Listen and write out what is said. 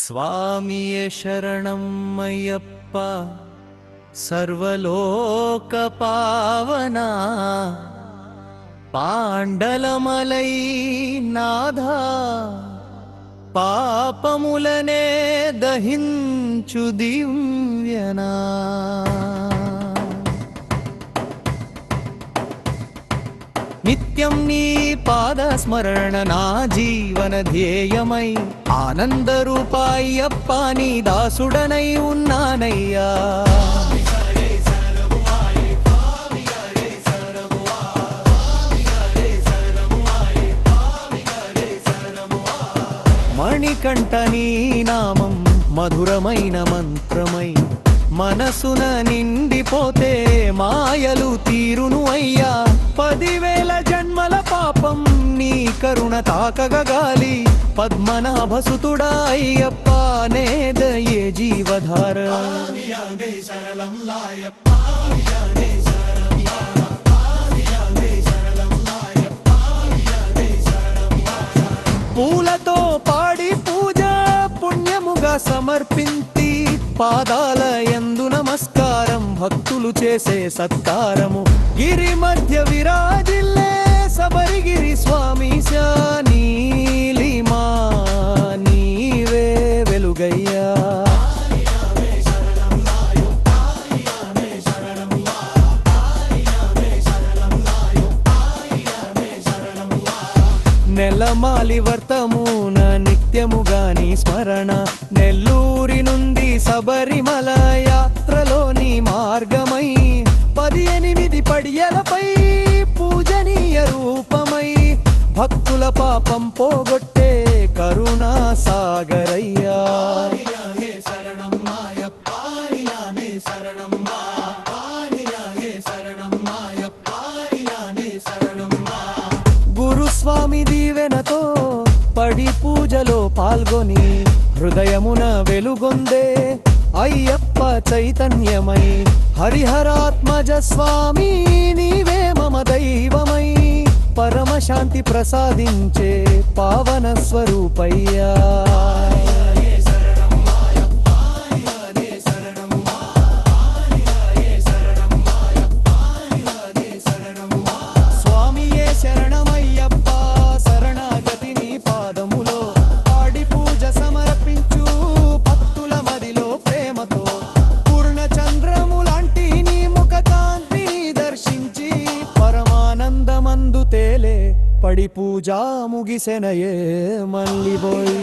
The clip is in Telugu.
స్వామియే శరణమయ్యప్ప సర్వలోక పావనా పాండలమలై నాథా పాపములనే దహించు దివ్యనా నిత్యం నీ పాదస్మరణ నా జీవన ధ్యేయమై ఆనందరూపాయ్యప్ప నీ దాసుడనై ఉన్నానయ్యా. మణికంఠ నీ నామం మధురమైన మంత్రమై మనసున నిండిపోతే మాయలు తీరును అయ్యా. 10,000 జన్మల పాపం నీ కరుణ తాకగగాలి పద్మనాభసుతుడా అయ్యప్ప నేదయే జీవధార. పూలతో పాడి పూజ పుణ్యముగా సమర్పించి పాదాల యందు నమస్కారం భక్తులు చేసే సత్కారము. గిరి మధ్య విరాజిల్లే సబరిగిరి స్వామి నీలిమా నీవే వెలుగయ్యా. నెలమాలి వర్తమున నిత్యముగాని స్మరణ నెల్లూరి నుండి శబరిమల యాత్రలోని మార్గమై 18 పడియలపై పూజనీయ రూపమై భక్తుల పాపం పోగొట్టే కరుణా సాగరయ్యా. గురుస్వామి దీవెనతో పడి పూజలో పాల్గొని హృదయమున వెలుగొందే అయ్యప్ప చైతన్యమై హరిహరాత్మజ స్వామి నీవే మమ దైవమై పరమశాంతి ప్రసాదించే పావన స్వరూపయ్యా. పడి పూజ ముగిసెనయే మళ్ళీ పోయి